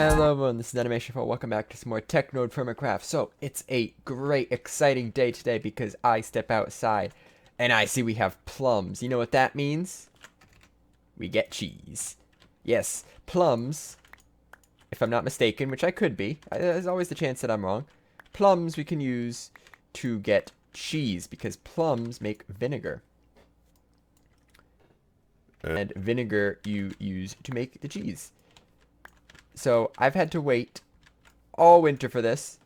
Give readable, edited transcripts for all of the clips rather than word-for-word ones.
Hello everyone, this is Animation for. Welcome back to some more TechnodeFirmaCraft. So, it's a great, exciting day today because I step outside and I see we have plums. You know what that means? We get cheese. Yes, plums, if I'm not mistaken, which I could be. There's always the chance that I'm wrong. Plums we can use to get cheese because plums make vinegar. And vinegar you use to make the cheese. So I've had to wait all winter for this,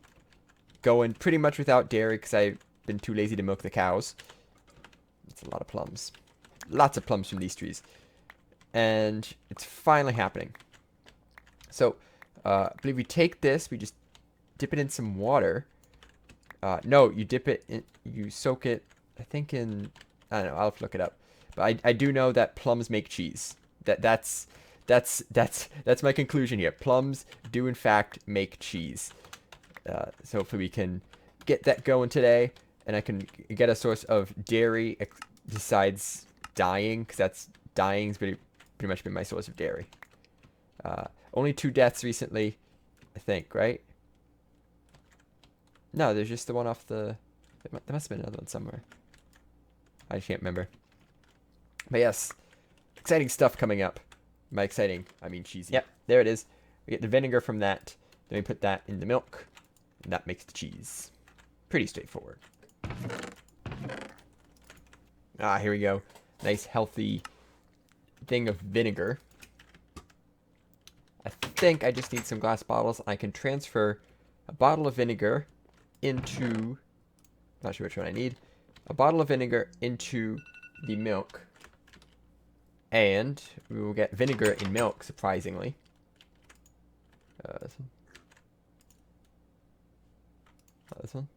going pretty much without dairy because I've been too lazy to milk the cows. It's a lot of plums. Lots of plums from these trees. And it's finally happening. So, I believe we take this, we just dip it in some water. No, you dip it in, you soak it, I think in, I don't know, I'll have to look it up. But I do know that plums make cheese. That's my conclusion here. Plums do in fact make cheese. So hopefully we can get that going today, and I can get a source of dairy besides dyeing, because dyeing's pretty much been my source of dairy. Only 2 deaths recently, I think, right? No, there's just the one off the. There must have been another one somewhere. I can't remember. But yes, exciting stuff coming up. By exciting, I mean cheesy. Yep, there it is. We get the vinegar from that. Then we put that in the milk. And that makes the cheese. Pretty straightforward. Ah, here we go. Nice, healthy thing of vinegar. I think I just need some glass bottles. I can transfer a bottle of vinegar into... Not sure which one I need. A bottle of vinegar into the milk. And we will get vinegar in milk, surprisingly. This one. Not this one.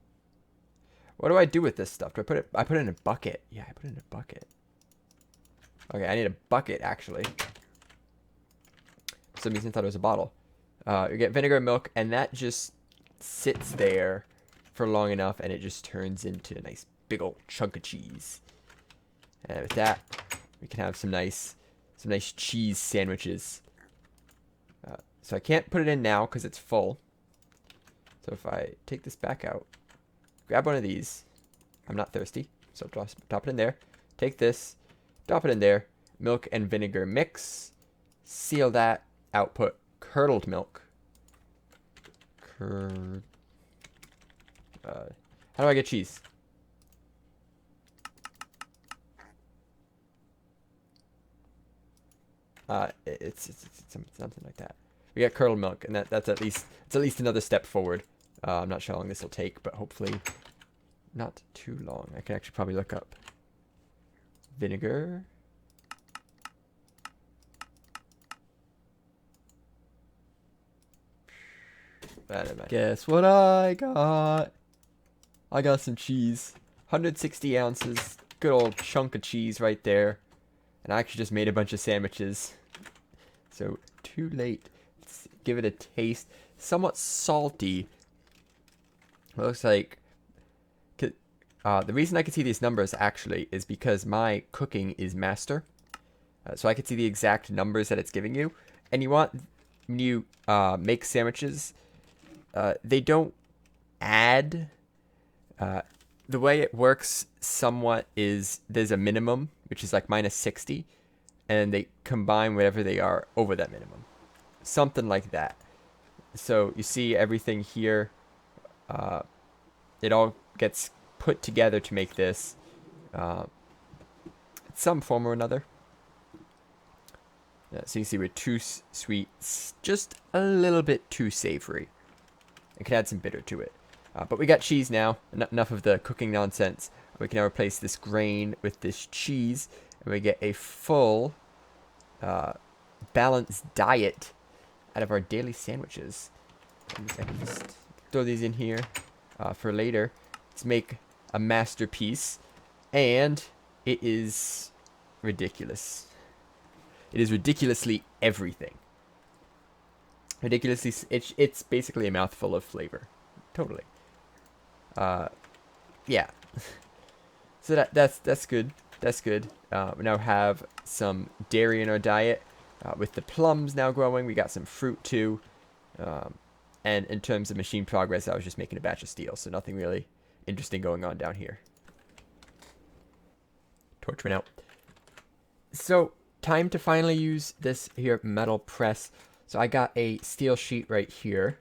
What do I do with this stuff? Do I put it? I put it in a bucket. Yeah, I put it in a bucket. Okay, I need a bucket, actually. For some reason I thought it was a bottle. You get vinegar and milk, and that just sits there for long enough, and it just turns into a nice big old chunk of cheese. And with that, we can have some nice cheese sandwiches. So I can't put it in now because it's full. So if I take this back out, grab one of these. I'm not thirsty, so drop it in there. Take this, drop it in there. Milk and vinegar mix. Seal that. Output curdled milk. How do I get cheese? It's something like that. We got curdled milk, and that's at least another step forward. I'm not sure how long this will take, but hopefully not too long. I can actually probably look up vinegar. Guess what I got? I got some cheese. 160 ounces. Good old chunk of cheese right there. And I actually just made a bunch of sandwiches. So, too late. Let's give it a taste. Somewhat salty. It looks like... the reason I can see these numbers, actually, is because my cooking is master. So I can see the exact numbers that it's giving you. And you want... When you make sandwiches... they don't add... the way it works somewhat is there's a minimum, which is like minus 60, and they combine whatever they are over that minimum. Something like that. So you see everything here, it all gets put together to make this some form or another. So you see we're too sweet, just a little bit too savory. It can add some bitter to it. But we got cheese now. Enough of the cooking nonsense. We can now replace this grain with this cheese. And we get a full, balanced diet out of our daily sandwiches. I can just throw these in here for later. Let's make a masterpiece. And it is ridiculous. It is ridiculously everything. Ridiculously, it's basically a mouthful of flavor. Totally. Yeah. So that's good. That's good. We now have some dairy in our diet. With the plums now growing, we got some fruit too. And in terms of machine progress, I was just making a batch of steel, so nothing really interesting going on down here. Torch went out. So, time to finally use this here metal press. So I got a steel sheet right here.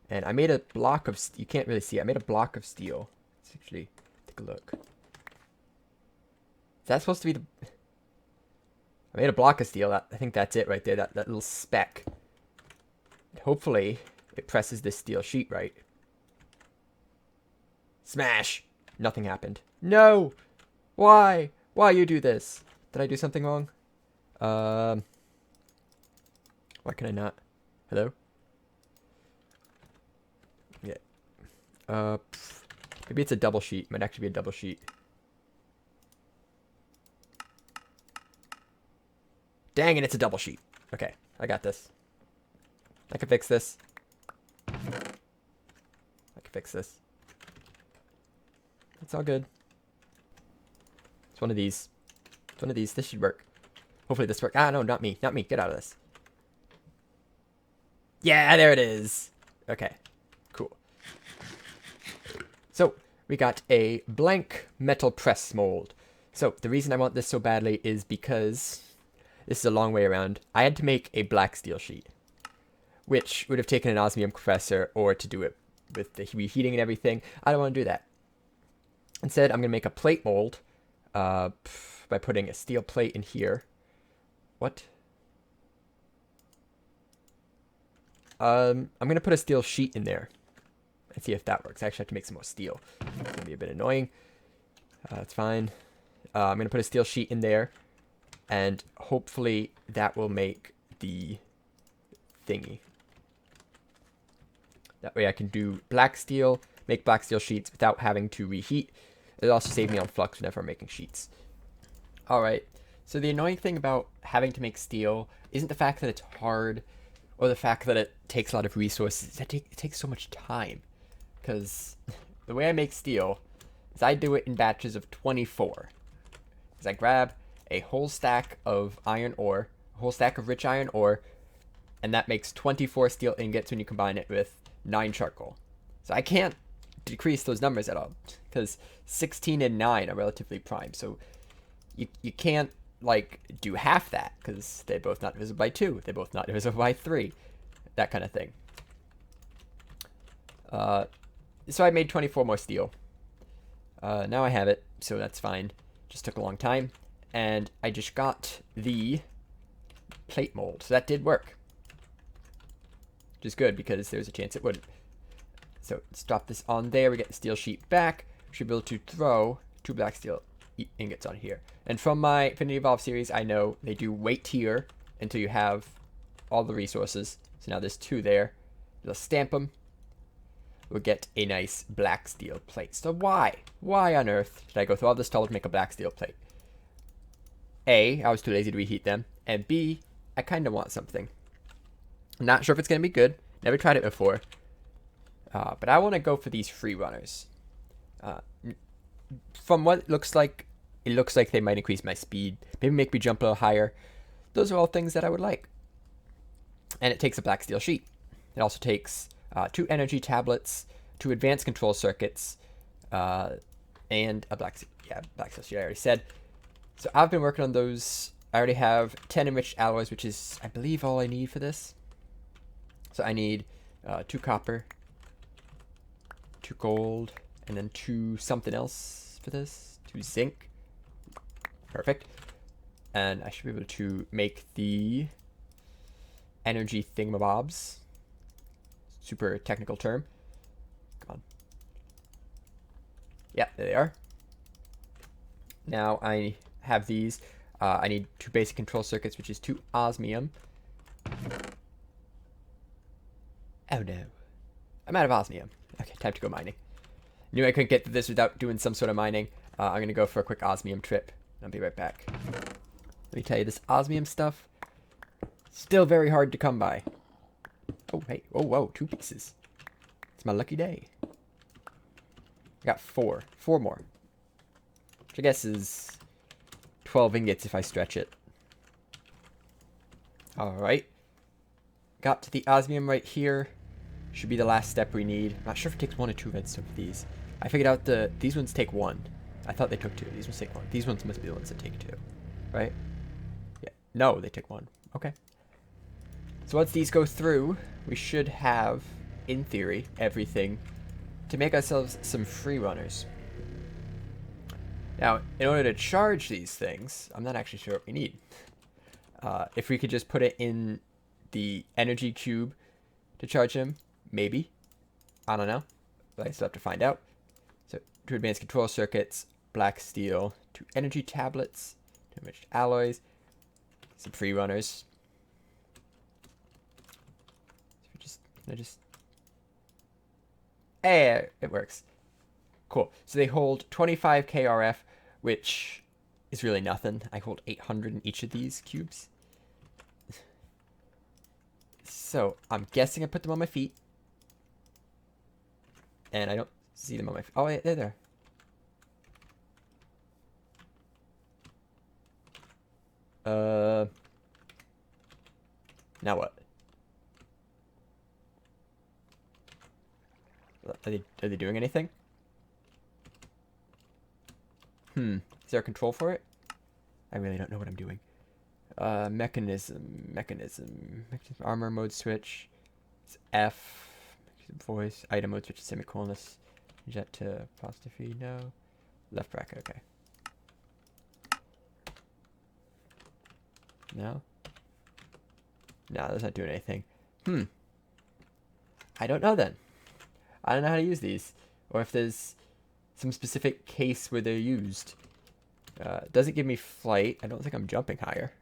And I made a block of... You can't really see it. I made a block of steel. Let's actually take a look. Is that supposed to be the... I made a block of steel. I think that's it right there. That little speck. Hopefully, it presses this steel sheet right. Smash! Nothing happened. No! Why? Why you do this? Did I do something wrong? Why can I not? Hello? Yeah. Maybe it's a double sheet. Might actually be a double sheet. Dang it, it's a double sheet. Okay, I got this. I can fix this. I can fix this. It's all good. It's one of these. It's one of these. This should work. Hopefully this works. Ah, no, not me. Not me. Get out of this. Yeah, there it is. Okay, cool. So, we got a blank metal press mold. So, the reason I want this so badly is because... This is a long way around. I had to make a black steel sheet, which would have taken an osmium compressor or to do it with the reheating and everything. I don't want to do that. Instead, I'm going to make a plate mold by putting a steel plate in here. What? I'm going to put a steel sheet in there and see if that works. I actually have to make some more steel. It's going to be a bit annoying. That's fine. I'm going to put a steel sheet in there. And hopefully that will make the thingy. That way I can do black steel, make black steel sheets without having to reheat. It'll also save me on flux whenever I'm making sheets. Alright, so the annoying thing about having to make steel isn't the fact that it's hard or the fact that it takes a lot of resources. It takes so much time. Because the way I make steel is I do it in batches of 24. Because I grab a whole stack of iron ore, a whole stack of rich iron ore, and that makes 24 steel ingots when you combine it with 9 charcoal. So I can't decrease those numbers at all, because 16 and 9 are relatively prime, so you can't, like, do half that, because they're both not divisible by 2, they're both not divisible by 3, that kind of thing. So I made 24 more steel. Now I have it, so that's fine. Just took a long time. And I just got the plate mold. So that did work. Which is good because there's a chance it wouldn't. So let's drop this on there. We get the steel sheet back. We should be able to throw 2 black steel ingots on here. And from my Infinity Evolve series, I know they do wait here until you have all the resources. So now there's 2 there. We'll stamp them. We'll get a nice black steel plate. So why? Why on earth did I go through all this trouble to make a black steel plate? A, I was too lazy to reheat them, and B, I kind of want something. I'm not sure if it's going to be good. Never tried it before. But I want to go for these free runners. From what it looks like they might increase my speed, maybe make me jump a little higher. Those are all things that I would like. And it takes a black steel sheet. It also takes 2 energy tablets, 2 advanced control circuits, and a black steel sheet, I already said. So I've been working on those. I already have 10 enriched alloys, which is, I believe, all I need for this. So I need 2 copper, 2 gold, and then 2 something else for this. 2 zinc. Perfect. And I should be able to make the energy thingamabobs. Super technical term. Come on. Yeah, there they are. Now I have these. I need 2 basic control circuits, which is 2 osmium. Oh no. I'm out of osmium. Okay, time to go mining. Knew I couldn't get through this without doing some sort of mining. I'm going to go for a quick osmium trip. I'll be right back. Let me tell you, this osmium stuff, still very hard to come by. Oh, hey. Oh, whoa, 2 pieces. It's my lucky day. I got 4. 4 more. Which I guess is 12 ingots if I stretch it. Alright. Got to the osmium right here. should be the last step we need. I'm not sure if it takes 1 or 2 redstone for these. I figured out these ones take 1. I thought they took 2. These ones take 1. These ones must be the ones that take 2, right? Yeah. No, they take 1. Okay. So once these go through, we should have, in theory, everything to make ourselves some free runners. Now, in order to charge these things, I'm not actually sure what we need. If we could just put it in the energy cube to charge them, maybe. I don't know. But I still have to find out. So, 2 advanced control circuits, black steel, 2 energy tablets, 2 enriched alloys, some free runners. Hey, it works. Cool. So they hold 25 KRF, which is really nothing. I hold 800 in each of these cubes. So I'm guessing I put them on my feet. And I don't see them on my feet. Oh, wait, they're there. Now what? Are they doing anything? Is there a control for it? I really don't know what I'm doing. Mechanism, armor mode switch. It's F. Voice, item mode switch, semicolon. Jet to apostrophe, no. Left bracket, okay. No? No, that's not doing anything. I don't know then. I don't know how to use these, or if there's some specific case where they're used. Doesn't give me flight. I don't think I'm jumping higher.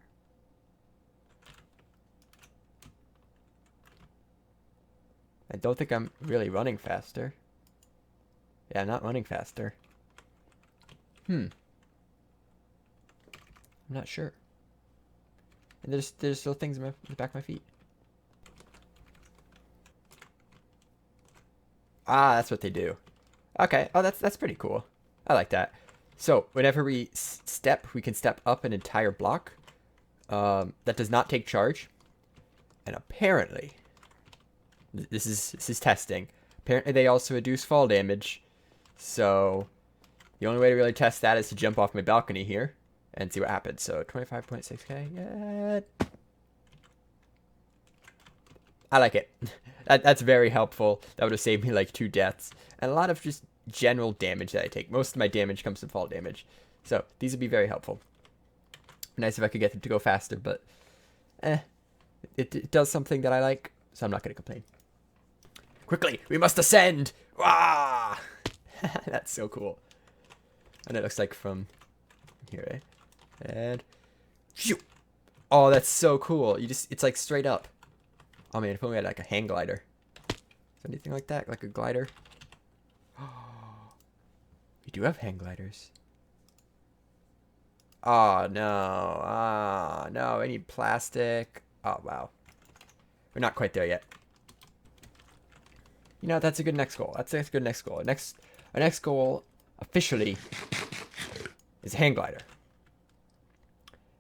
I don't think I'm really running faster. Yeah, I'm not running faster. I'm not sure. And there's still things in the back of my feet. Ah, that's what they do. Okay. Oh, that's pretty cool. I like that. So whenever we step, we can step up an entire block. That does not take charge. And apparently, this is testing. Apparently, they also reduce fall damage. So the only way to really test that is to jump off my balcony here and see what happens. So 25.6k. Yeah. I like it. That's very helpful. That would have saved me like 2 deaths. And a lot of just general damage that I take. Most of my damage comes from fall damage. So these would be very helpful. Nice if I could get them to go faster, but it does something that I like, so I'm not going to complain. Quickly, we must ascend! Wah! That's so cool. And it looks like from here, eh? And phew! Oh, that's so cool. It's like straight up. Oh man, if only I had like a hang glider. Is there anything like that? Like a glider? We do have hang gliders. Oh no. Ah, no, I need plastic. Oh wow. We're not quite there yet. You know, that's a good next goal. That's a good next goal. Our next goal, officially, is a hang glider.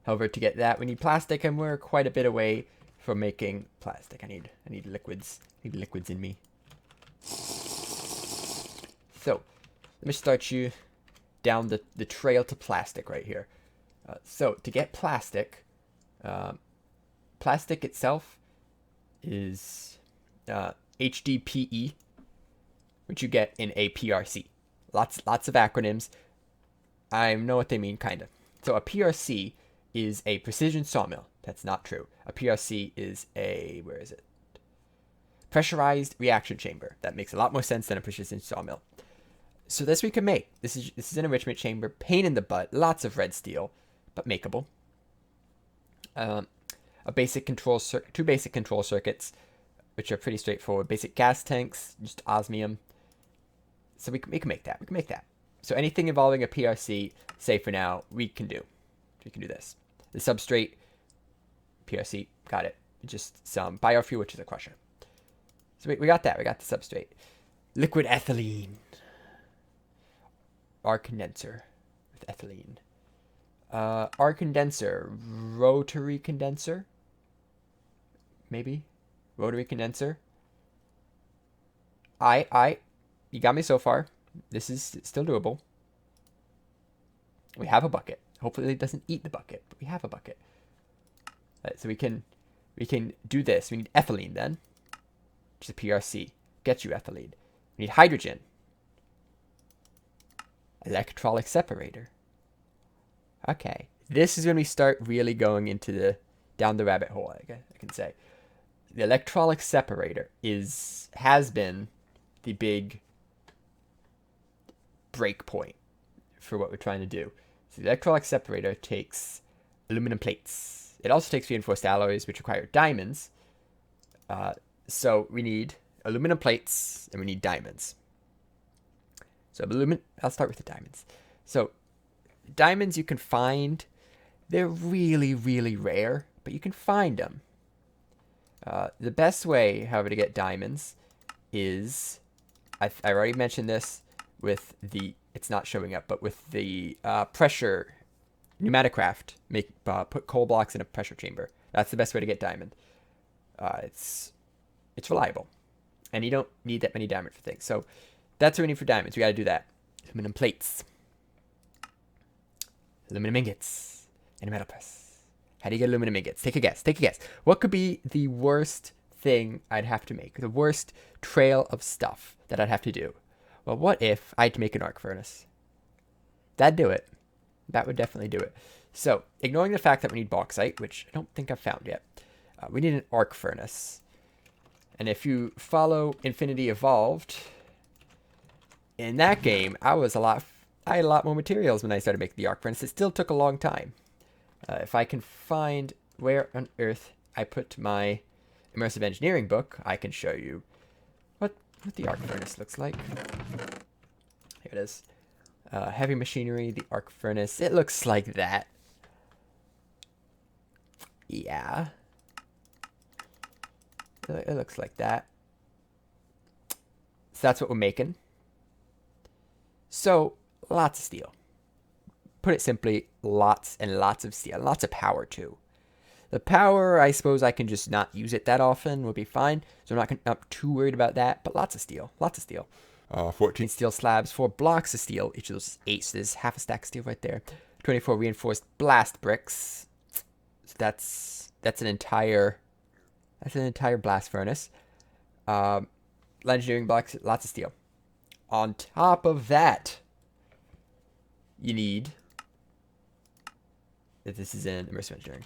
However, to get that, we need plastic, and we're quite a bit away from making plastic. I need liquids. I need liquids in me. So, let me start you down the trail to plastic right here. So, to get plastic, plastic itself is HDPE, which you get in a PRC. Lots of acronyms. I know what they mean, kind of. So a PRC is a precision sawmill. That's not true. A PRC is a, where is it? Pressurized reaction chamber. That makes a lot more sense than a precision sawmill. So this we can make. This is an enrichment chamber. Pain in the butt. Lots of red steel, but makeable. Two basic control circuits, which are pretty straightforward. Basic gas tanks, just osmium. So we can make that. We can make that. So anything involving a PRC, say for now, we can do. We can do this. The substrate, PRC, got it. Just some biofuel, which is a crusher. So we got that. We got the substrate. Liquid ethylene. Our condenser with ethylene. Our condenser, rotary condenser. Maybe rotary condenser. You got me so far. This is still doable. We have a bucket. Hopefully it doesn't eat the bucket, but we have a bucket. Right, so we can do this. We need ethylene then, which is a PRC. Get you ethylene. We need hydrogen. Electrolytic separator. Okay, this is when we start really going into down the rabbit hole. I can say the electrolytic separator has been the big break point for what we're trying to do. So the electrolytic separator takes aluminum plates. It also takes reinforced alloys, which require diamonds. So we need aluminum plates and we need diamonds. So I'll start with the diamonds. So diamonds you can find. They're really, really rare, but you can find them. The best way, however, to get diamonds is, I already mentioned this with the, it's not showing up, but with the pressure pneumaticraft, put coal blocks in a pressure chamber. That's the best way to get diamond. It's reliable, and you don't need that many diamond for things. So that's what we need for diamonds. We got to do that. Aluminum plates, aluminum ingots, and a metal press. How do you get aluminum ingots? Take a guess. Take a guess. What could be the worst thing I'd have to make? The worst trail of stuff that I'd have to do? Well, what if I had to make an arc furnace? That'd do it. That would definitely do it. So, ignoring the fact that we need bauxite, which I don't think I've found yet, we need an arc furnace. And if you follow Infinity Evolved, in that game, I had a lot more materials when I started making the arc furnace. It still took a long time. If I can find where on earth I put my immersive engineering book, I can show you what the arc furnace looks like. Here it is. Heavy machinery, the arc furnace. It looks like that. Yeah. It looks like that. So that's what we're making. So, lots of steel. Put it simply, lots and lots of steel. Lots of power, too. The power, I suppose I can just not use it that often. Will be fine. So I'm not too worried about that. But lots of steel. Lots of steel. 14 steel slabs, 4 blocks of steel. Each of those 8. So there's half a stack of steel right there. 24 reinforced blast bricks. So that's an entire blast furnace. Engineering blocks, lots of steel. On top of that, you need, if this is in immersive engineering,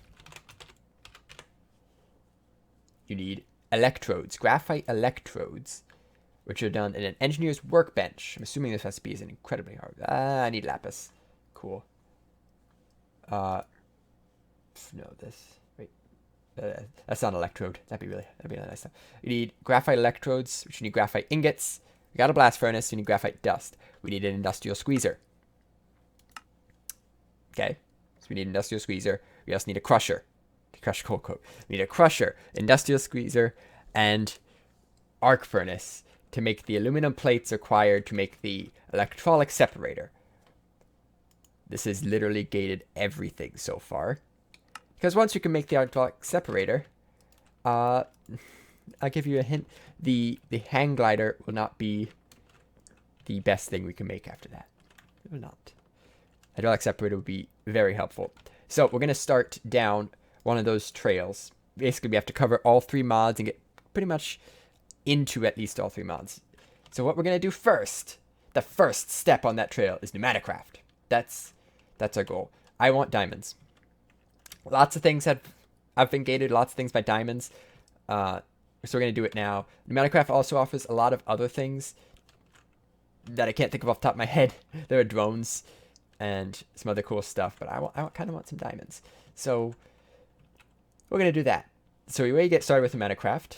you need electrodes, graphite electrodes, which are done in an engineer's workbench. I'm assuming this recipe isn't incredibly hard. I need lapis. Cool. No, this. Wait. That's not an electrode. That'd be really nice stuff. You need graphite electrodes, which you need graphite ingots. We got a blast furnace. You need graphite dust. We need an industrial squeezer. Okay. So we need an industrial squeezer. We also need a crusher to crush coal coke. We need a crusher, industrial squeezer, and arc furnace to make the aluminum plates required to make the electrolytic separator. This has literally gated everything so far. Because once you can make the electrolytic separator, I'll give you a hint. The hang glider will not be the best thing we can make after that. It will not. Hydraulic separator would be very helpful. So we're going to start down one of those trails. Basically, we have to cover all 3 mods and get pretty much into at least all 3 mods. So what we're going to do first, the first step on that trail is pneumaticraft. That's our goal. I want diamonds. Lots of things have been gated, lots of things by diamonds. So we're going to do it now. Pneumaticraft also offers a lot of other things that I can't think of off the top of my head. There are drones and some other cool stuff, but I kind of want some diamonds. So we're going to do that. So the way you get started with pneumaticraft,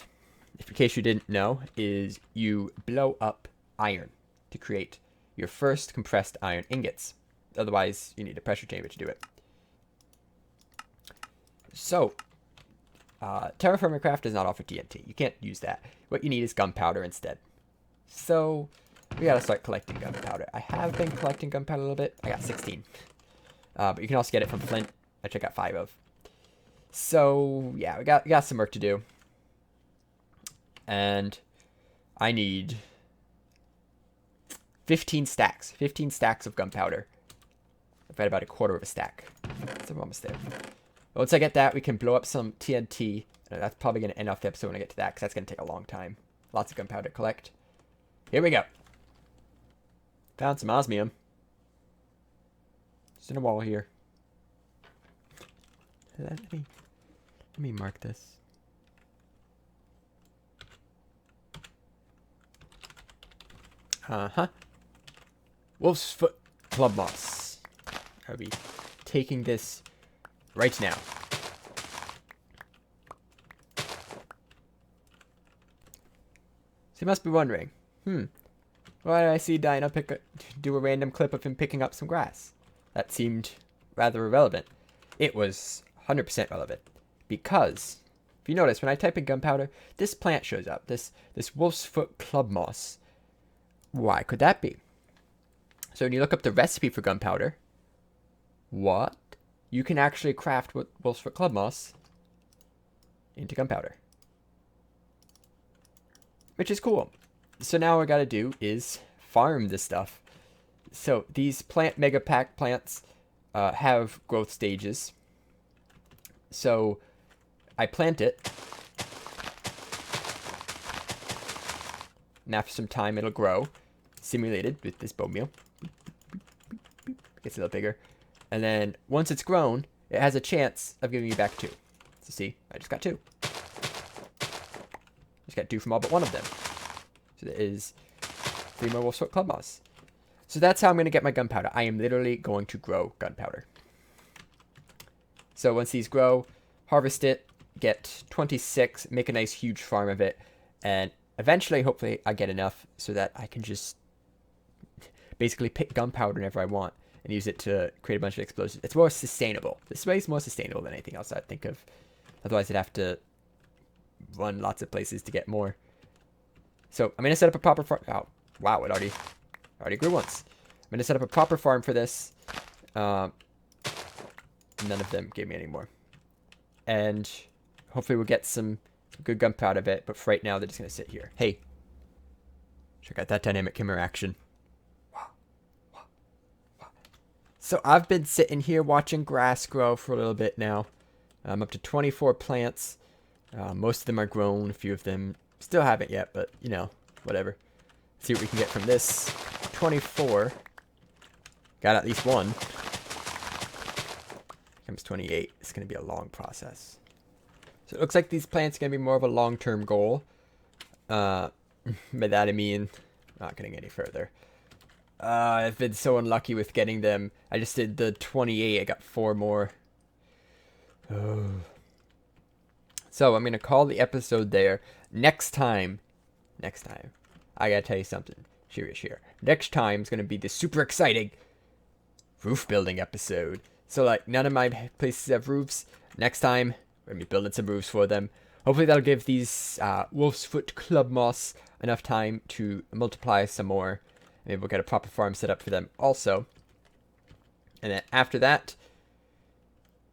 if in case you didn't know, is you blow up iron to create your first compressed iron ingots. Otherwise, you need a pressure chamber to do it. So, TerraFirmaCraft does not offer TNT. You can't use that. What you need is gunpowder instead. So, we gotta start collecting gunpowder. I have been collecting gunpowder a little bit. I got 16. But you can also get it from flint, which I got 5 of. So, yeah, we got some work to do. And I need 15 stacks. 15 stacks of gunpowder. I've got about a quarter of a stack. So we're almost there. Once I get that, we can blow up some TNT. That's probably going to end off the episode when I get to that, because that's going to take a long time. Lots of gunpowder to collect. Here we go. Found some osmium. It's in a wall here. Let me mark this. Wolf's Foot Club Moss. I'll be taking this right now. So you must be wondering, why did I see Dino do a random clip of him picking up some grass? That seemed rather irrelevant. It was 100% relevant. Because, if you notice, when I type in gunpowder, this plant shows up. This Wolf's Foot Club Moss. Why could that be? So when you look up the recipe for gunpowder, what? You can actually craft Wolf's Foot Club Moss into gunpowder. Which is cool. So now what I gotta do is farm this stuff. So these plant mega pack plants have growth stages. So I plant it. And after some time it'll grow. Simulated with this bone meal. Gets a little bigger. And then once it's grown, it has a chance of giving me back 2. So see, I just got 2. Just got 2 from all but one of them. So there is 3 more Wolf's Foot Club Moss. So that's how I'm going to get my gunpowder. I am literally going to grow gunpowder. So once these grow, harvest it, get 26, make a nice huge farm of it, and eventually, hopefully, I get enough so that I can just basically pick gunpowder whenever I want and use it to create a bunch of explosives. It's more sustainable. This way is more sustainable than anything else I'd think of. Otherwise, I'd have to run lots of places to get more. So I'm going to set up a proper farm. Oh, wow, it already grew once. I'm going to set up a proper farm for this. None of them gave me any more. And hopefully we'll get some good gunpowder out of it. But for right now, they're just going to sit here. Hey, check out that dynamic camera action. So I've been sitting here watching grass grow for a little bit now. I'm up to 24 plants. Most of them are grown. A few of them still haven't yet, but, you know, whatever. Let's see what we can get from this. 24. Got at least one. Comes 28. It's going to be a long process. So it looks like these plants are going to be more of a long-term goal. By that I mean, not getting any further. I've been so unlucky with getting them. I just did the 28. I got 4 more. Oh. So I'm going to call the episode there. Next time, I got to tell you something. Serious here. Next time is going to be the super exciting roof building episode. So, like, none of my places have roofs. Next time, we're going to be building some roofs for them. Hopefully that'll give these Wolf's Foot Club Moss enough time to multiply some more. Maybe we'll get a proper farm set up for them also. And then after that,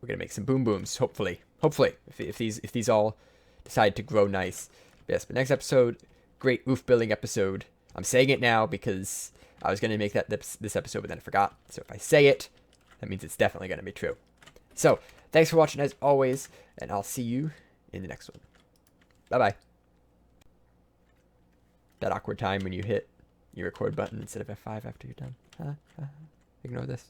we're going to make some boom booms, hopefully. Hopefully, if these all decide to grow nice. Yes, but next episode, great roof building episode. I'm saying it now because I was going to make that this episode, but then I forgot. So if I say it, that means it's definitely going to be true. So, thanks for watching as always, and I'll see you in the next one. Bye-bye. That awkward time when you hit your record button instead of F5 after you're done. Ignore this.